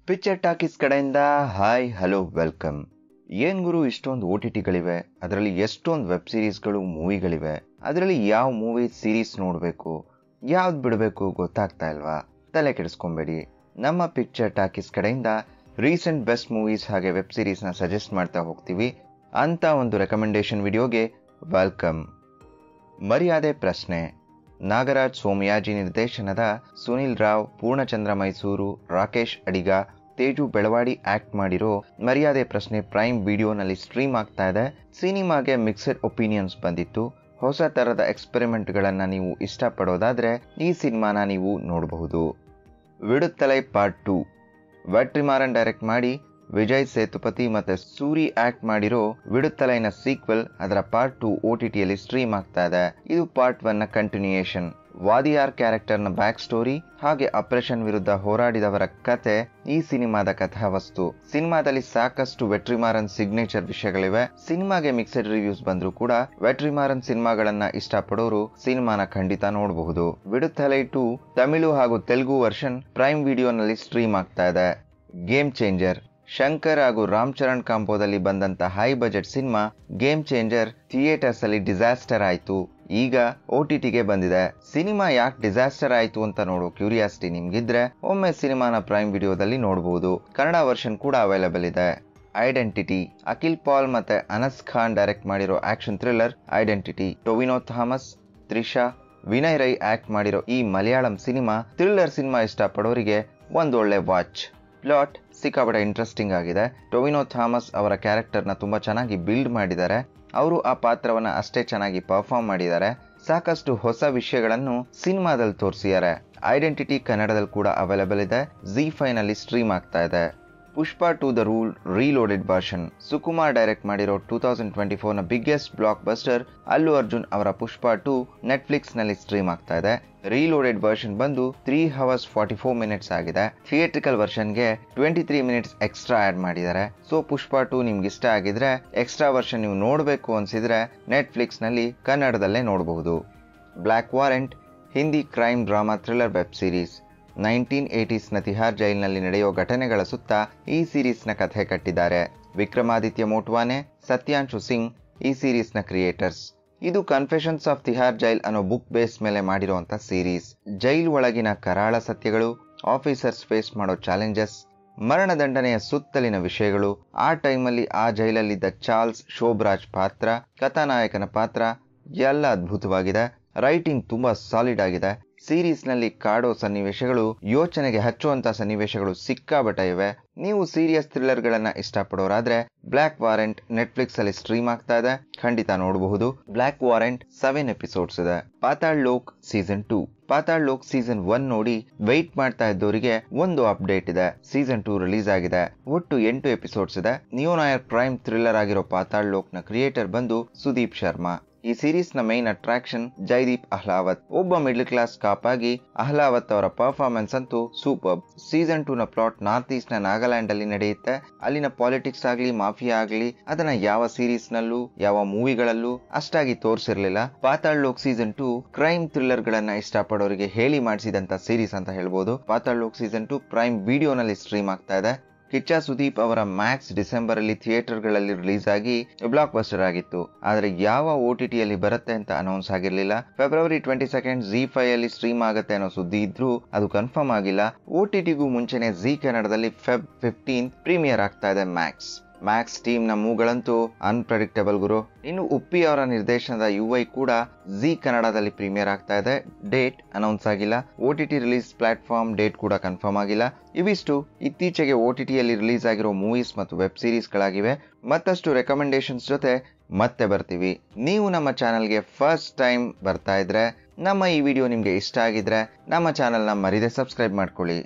Picture talkies ಕಡೆಯಿಂದ hi hello welcome. ಏನ್ ಗುರು ಇಷ್ಟೊಂದು OTTಗಳಿವೆ, ಅದರಲ್ಲಿ ಎಷ್ಟೊಂದು ವೆಬ್ ಸೀರೀಸ್ಗಳು ಮೂವಿಗಳಿವೆ, ಅದರಲ್ಲಿ ಯಾವ ಮೂವಿ ಸೀರೀಸ್ ನೋಡಬೇಕು ಯಾವ್ದು ಬಿಡಬೇಕು ಗೊತ್ತಾಗ್ತಾ ಇಲ್ವಾ? ತಲೆ ಕೆಡಿಸ್ಕೊಂಬೇಡಿ. ನಮ್ಮ ಪಿಕ್ಚರ್ ಟಾಕೀಸ್ ಕಡೆಯಿಂದ ರೀಸೆಂಟ್ ಬೆಸ್ಟ್ ಮೂವೀಸ್ ಹಾಗೆ ವೆಬ್ ಸೀರೀಸ್ನ ಸಜೆಸ್ಟ್ ಮಾಡ್ತಾ ಹೋಗ್ತೀವಿ. ಅಂತ ಒಂದು ರೆಕಮೆಂಡೇಶನ್ ವಿಡಿಯೋಗೆ ವೆಲ್ಕಮ್. ಮರ್ಯಾದೆ ಪ್ರಶ್ನೆ. ನಾಗರಾಜ್ ಸೋಮಯಾಜಿ ನಿರ್ದೇಶನದ ಸುನಿಲ್ ರಾವ್, ಪೂರ್ಣಚಂದ್ರ ಮೈಸೂರು, ರಾಕೇಶ್ ಅಡಿಗ, ತೇಜು ಬೆಳವಾಡಿ ಆಕ್ಟ್ ಮಾಡಿರೋ ಮರ್ಯಾದೆ ಪ್ರಶ್ನೆ ಪ್ರೈಮ್ ವಿಡಿಯೋನಲ್ಲಿ ಸ್ಟ್ರೀಮ್ ಆಗ್ತಾ ಇದೆ. ಸಿನಿಮಾಗೆ ಮಿಕ್ಸೆಡ್ ಒಪಿನಿಯನ್ಸ್ ಬಂದಿತ್ತು. ಹೊಸ ತರದ ಎಕ್ಸ್ಪೆರಿಮೆಂಟ್ಗಳನ್ನು ನೀವು ಇಷ್ಟಪಡೋದಾದ್ರೆ ಈ ಸಿನಿಮಾನ ನೀವು ನೋಡಬಹುದು. ವಿಡುತ್ತಲೈ ಪಾರ್ಟ್ 2 ವೆಟ್ರಿಮಾರನ್ ಡೈರೆಕ್ಟ್ ಮಾಡಿ ವಿಜಯ್ ಸೇತುಪತಿ ಮತ್ತೆ ಸೂರಿ ಆಕ್ಟ್ ಮಾಡಿರೋ ವಿಡುತ್ತಲೈನ ಸೀಕ್ವೆಲ್ ಅದರ ಪಾರ್ಟ್ 2 OTTಯಲ್ಲಿ ಸ್ಟ್ರೀಮ್ ಆಗ್ತಾ ಇದೆ. ಇದು ಪಾರ್ಟ್ 1 ನ ಕಂಟಿನ್ಯೂಯೇಷನ್. ವಾದಿಯಾರ್ ಕ್ಯಾರೆಕ್ಟರ್ನ ಬ್ಯಾಕ್ ಸ್ಟೋರಿ ಹಾಗೆ ಆಪರೇಷನ್ ವಿರುದ್ಧ ಹೋರಾಡಿದವರ ಕತೆ ಈ ಸಿನಿಮಾದ ಕಥಾವಸ್ತು. ಸಿನಿಮಾದಲ್ಲಿ ಸಾಕಷ್ಟು ವೆಟ್ರಿಮಾರನ್ ಸಿಗ್ನೇಚರ್ ವಿಷಯಗಳಿವೆ. ಸಿನಿಮಾಗೆ ಮಿಕ್ಸೆಡ್ ರಿವ್ಯೂಸ್ ಬಂದ್ರೂ ಕೂಡ ವೆಟ್ರಿಮಾರನ್ ಸಿನಿಮಾಗಳನ್ನ ಇಷ್ಟಪಡೋರು ಸಿನಿಮಾನ ಖಂಡಿತ ನೋಡಬಹುದು. ವಿಡುತ್ತಲೈ 2 ತಮಿಳು ಹಾಗೂ ತೆಲುಗು ವರ್ಷನ್ ಪ್ರೈಮ್ ವಿಡಿಯೋನಲ್ಲಿ ಸ್ಟ್ರೀಮ್ ಆಗ್ತಾ ಇದೆ. ಗೇಮ್ ಚೇಂಜರ್ ಶಂಕರ್ ಹಾಗೂ ರಾಮ್ ಚರಣ್ ಕಾಂಬೋದಲ್ಲಿ ಬಂದಂತ high budget cinema game changer theatres ಅಲ್ಲಿ ಡಿಸಾಸ್ಟರ್ ಆಯ್ತು. ಈಗ OTTಗೆ ಬಂದಿದೆ. ಸಿನಿಮಾ ಯಾಕೆ ಡಿಸಾಸ್ಟರ್ ಆಯ್ತು ಅಂತ ನೋಡೋ ಕ್ಯೂರಿಯಾಸಿಟಿ ನಿಮ್ಗಿದ್ರೆ ಒಮ್ಮೆ ಸಿನಿಮಾನ ಪ್ರೈಮ್ ವಿಡಿಯೋದಲ್ಲಿ ನೋಡಬಹುದು. ಕನ್ನಡ ವರ್ಷನ್ ಕೂಡ ಅವೈಲೇಬಲ್ ಇದೆ. ಐಡೆಂಟಿಟಿ ಅಖಿಲ್ ಪಾಲ್ ಮತ್ತೆ ಅನಸ್ ಖಾನ್ ಡೈರೆಕ್ಟ್ ಮಾಡಿರೋ action thriller Identity. Tovino Thomas, Trisha, Vinay Rai act ಮಾಡಿರೋ ಈ ಮಲಯಾಳಂ ಸಿನಿಮಾ ಥ್ರಿಲ್ಲರ್ ಸಿನಿಮಾ ಇಷ್ಟಪಡೋರಿಗೆ ಒಂದೊಳ್ಳೆ ವಾಚ್. ಪ್ಲಾಟ್ ಸಿಕ್ಕಾಪಟ್ಟೆ ಇಂಟ್ರೆಸ್ಟಿಂಗ್ ಆಗಿದೆ. ಟೊವಿನೋ ಥಾಮಸ್ ಅವರ ಕ್ಯಾರೆಕ್ಟರ್ನ ತುಂಬಾ ಚೆನ್ನಾಗಿ ಬಿಲ್ಡ್ ಮಾಡಿದ್ದಾರೆ. ಅವರು ಆ ಪಾತ್ರವನ್ನ ಅಷ್ಟೇ ಚೆನ್ನಾಗಿ ಪರ್ಫಾರ್ಮ್ ಮಾಡಿದ್ದಾರೆ. ಸಾಕಷ್ಟು ಹೊಸ ವಿಷಯಗಳನ್ನು ಸಿನಿಮಾದಲ್ಲಿ ತೋರಿಸಿದ್ದಾರೆ. ಐಡೆಂಟಿಟಿ ಕನ್ನಡದಲ್ಲಿ ಕೂಡ ಅವೈಲೇಬಲ್ ಇದೆ. ZEE5 ನಲ್ಲಿ ಸ್ಟ್ರೀಮ್ ಆಗ್ತಾ ಇದೆ. Pushpa 2 the rule reloaded version Sukumar direct ಮಾಡಿರೋ 2024 ನ biggest block buster Allu Arjun ಅವರ ಪುಷ್ಪ 2 ನೆಟ್ಫ್ಲಿಕ್ಸ್ ನಲ್ಲಿ ಸ್ಟ್ರೀಮ್ ಆಗ್ತಾ ಇದೆ. ರೀಲೋಡೆಡ್ ವರ್ಷನ್ ಬಂದು 3 hours 44 minutes ಆಗಿದೆ. ಥಿಯೇಟ್ರಿಕಲ್ ವರ್ಷನ್ಗೆ 23 minutes ಎಕ್ಸ್ಟ್ರಾ ಆಡ್ ಮಾಡಿದ್ದಾರೆ. ಸೊ ಪುಷ್ಪ 2 ನಿಮ್ಗೆ ಇಷ್ಟ ಆಗಿದ್ರೆ ಎಕ್ಸ್ಟ್ರಾ ವರ್ಷನ್ ನೀವು ನೋಡಬೇಕು ಅನ್ಸಿದ್ರೆ ನೆಟ್ಫ್ಲಿಕ್ಸ್ ನಲ್ಲಿ ಕನ್ನಡದಲ್ಲೇ ನೋಡಬಹುದು. Black warrant Hindi crime drama thriller web series. 1980s ನ ತಿಹಾರ್ ಜೈಲಿನಲ್ಲಿ ನಡೆಯೋ ಘಟನೆಗಳ ಸುತ್ತ ಈ ಸೀರೀಸ್ನ ಕಥೆ ಕಟ್ಟಿದ್ದಾರೆ. ವಿಕ್ರಮಾದಿತ್ಯ ಮೋಟ್ವಾನೆ, ಸತ್ಯಾಂಶು ಸಿಂಗ್ ಈ ಸೀರೀಸ್ನ ಕ್ರಿಯೇಟರ್ಸ್. ಇದು ಕನ್ಫೆಷನ್ಸ್ ಆಫ್ ತಿಹಾರ್ ಜೈಲ್ ಅನ್ನೋ ಬುಕ್ ಬೇಸ್ ಮೇಲೆ ಮಾಡಿರುವಂತ ಸೀರೀಸ್. ಜೈಲ್ ಒಳಗಿನ ಕರಾಳ ಸತ್ಯಗಳು, ಆಫೀಸರ್ಸ್ ಫೇಸ್ ಮಾಡೋ ಚಾಲೆಂಜಸ್, ಮರಣದಂಡನೆಯ ಸುತ್ತಲಿನ ವಿಷಯಗಳು, ಆ ಟೈಮಲ್ಲಿ ಆ ಜೈಲಲ್ಲಿದ್ದ ಚಾರ್ಲ್ಸ್ ಶೋಭರಾಜ್ ಪಾತ್ರ, ಕಥಾನಾಯಕನ ಪಾತ್ರ ಎಲ್ಲ ಅದ್ಭುತವಾಗಿದೆ. ರೈಟಿಂಗ್ ತುಂಬಾ ಸಾಲಿಡ್ ಆಗಿದೆ. ಸೀರೀಸ್ ನಲ್ಲಿ ಕಾಡೋ ಸನ್ನಿವೇಶಗಳು, ಯೋಚನೆಗೆ ಹಚ್ಚುವಂತ ಸನ್ನಿವೇಶಗಳು ಸಿಕ್ಕಾಬಟ್ಟೆ ಇವೆ. ನೀವು ಸೀರಿಯಸ್ ಥ್ರಿಲ್ಲರ್ ಗಳನ್ನ ಇಷ್ಟಪಡೋರಾದ್ರೆ ಬ್ಲ್ಯಾಕ್ ವಾರೆಂಟ್ ನೆಟ್ಫ್ಲಿಕ್ಸ್ ಅಲ್ಲಿ ಸ್ಟ್ರೀಮ್ ಆಗ್ತಾ ಇದೆ, ಖಂಡಿತ ನೋಡಬಹುದು. ಬ್ಲ್ಯಾಕ್ ವಾರೆಂಟ್ 7 episodes ಇದೆ. ಪಾತಾಳ್ ಲೋಕ್ ಸೀಸನ್ 2. ಪಾತಾಳ್ ಲೋಕ್ ಸೀಸನ್ 1 ನೋಡಿ ವೆಯ್ಟ್ ಮಾಡ್ತಾ ಇದ್ದವರಿಗೆ ಒಂದು ಅಪ್ಡೇಟ್ ಇದೆ. ಸೀಸನ್ 2 ರಿಲೀಸ್ ಆಗಿದೆ. ಒಟ್ಟು 8 episodes ಇದೆ. ನಿಯೋ ನಾಯರ್ ಪ್ರೈಮ್ ಥ್ರಿಲ್ಲರ್ ಆಗಿರೋ ಪಾತಾಳ್ ಲೋಕ್ ನ ಕ್ರಿಯೇಟರ್ ಬಂದು ಸುದೀಪ್ ಶರ್ಮಾ. ಈ ಸೀರೀಸ್ ನ ಮೈನ್ ಅಟ್ರಾಕ್ಷನ್ ಜೈದೀಪ್ ಅಹ್ಲಾವತ್. ಒಬ್ಬ ಮಿಡ್ಲ್ ಕ್ಲಾಸ್ ಕಾಪ್ ಆಗಿ ಅಹ್ಲಾವತ್ ಅವರ ಪರ್ಫಾರ್ಮೆನ್ಸ್ ಅಂತೂ ಸೂಪರ್. ಸೀಸನ್ 2 ನ ಪ್ಲಾಟ್ ನಾರ್ತ್ ಈಸ್ಟ್ ನ ನಾಗಾಲ್ಯಾಂಡ್ ಅಲ್ಲಿ ನಡೆಯುತ್ತೆ. ಅಲ್ಲಿನ ಪಾಲಿಟಿಕ್ಸ್ ಆಗ್ಲಿ ಮಾಫಿಯಾ ಆಗ್ಲಿ ಅದನ್ನ ಯಾವ ಸೀರೀಸ್ ನಲ್ಲೂ ಯಾವ ಮೂವಿಗಳಲ್ಲೂ ಅಷ್ಟಾಗಿ ತೋರಿಸಿರ್ಲಿಲ್ಲ. ಪಾತಾಳ್ ಲೋಕ್ ಸೀಸನ್ 2 ಕ್ರೈಮ್ ಥ್ರಿಲ್ಲರ್ ಗಳನ್ನ ಇಷ್ಟಪಡೋರಿಗೆ ಹೇಳಿ ಮಾಡಿಸಿದಂತ ಸೀರೀಸ್ ಅಂತ ಹೇಳ್ಬೋದು. ಪಾತಾಳ್ ಲೋಕ್ ಸೀಸನ್ 2 ಪ್ರೈಮ್ ವಿಡಿಯೋನಲ್ಲಿ ಸ್ಟ್ರೀಮ್ ಆಗ್ತಾ ಇದೆ. ಕಿಚ್ಚ ಸುದೀಪ್ ಅವರ ಮ್ಯಾಕ್ಸ್ ಡಿಸೆಂಬರ್ ಅಲ್ಲಿ ಥಿಯೇಟರ್ಗಳಲ್ಲಿ ರಿಲೀಸ್ ಆಗಿ ಬ್ಲಾಕ್ ಬಸ್ಟರ್ ಆಗಿತ್ತು. ಆದ್ರೆ ಯಾವ OTTಯಲ್ಲಿ ಬರುತ್ತೆ ಅಂತ ಅನೌನ್ಸ್ ಆಗಿರ್ಲಿಲ್ಲ. February 22 ZEE5 ಅಲ್ಲಿ ಸ್ಟ್ರೀಮ್ ಆಗುತ್ತೆ ಅನ್ನೋ ಸುದ್ದಿ ಇದ್ರೂ ಅದು ಕನ್ಫರ್ಮ್ ಆಗಿಲ್ಲ. OTTಗೂ ಮುಂಚೆನೆ ZEE ಕನ್ನಡದಲ್ಲಿ Feb 15 ಪ್ರೀಮಿಯರ್ ಆಗ್ತಾ ಇದೆ ಮ್ಯಾಕ್ಸ್ ಟೀಮ್ ನ ಮೂಗಳಂತೂ ಅನ್ಪ್ರೆಡಿಕ್ಟಬಲ್ ಗುರು. ಇನ್ನು ಉಪ್ಪಿ ಅವರ ನಿರ್ದೇಶನದ UI ಕೂಡ ZEE ಕನ್ನಡದಲ್ಲಿ ಪ್ರೀಮಿಯರ್ ಆಗ್ತಾ ಇದೆ. ಡೇಟ್ ಅನೌನ್ಸ್ ಆಗಿಲ್ಲ. OTT ರಿಲೀಸ್ ಪ್ಲಾಟ್ಫಾರ್ಮ್ ಡೇಟ್ ಕೂಡ ಕನ್ಫರ್ಮ್ ಆಗಿಲ್ಲ. ಇವಿಷ್ಟು ಇತ್ತೀಚೆಗೆ OTTಯಲ್ಲಿ ರಿಲೀಸ್ ಆಗಿರೋ ಮೂವೀಸ್ ಮತ್ತು ವೆಬ್ ಸೀರೀಸ್ ಗಳಾಗಿವೆ. ಮತ್ತಷ್ಟು ರೆಕಮೆಂಡೇಶನ್ಸ್ ಜೊತೆ ಮತ್ತೆ ಬರ್ತೀವಿ. ನೀವು ನಮ್ಮ ಚಾನಲ್ಗೆ ಫಸ್ಟ್ ಟೈಮ್ ಬರ್ತಾ ಇದ್ರೆ, ನಮ್ಮ ಈ ವಿಡಿಯೋ ನಿಮ್ಗೆ ಇಷ್ಟ ಆಗಿದ್ರೆ ನಮ್ಮ ಚಾನಲ್ನ ಮರಿದೆ ಸಬ್ಸ್ಕ್ರೈಬ್ ಮಾಡ್ಕೊಳ್ಳಿ.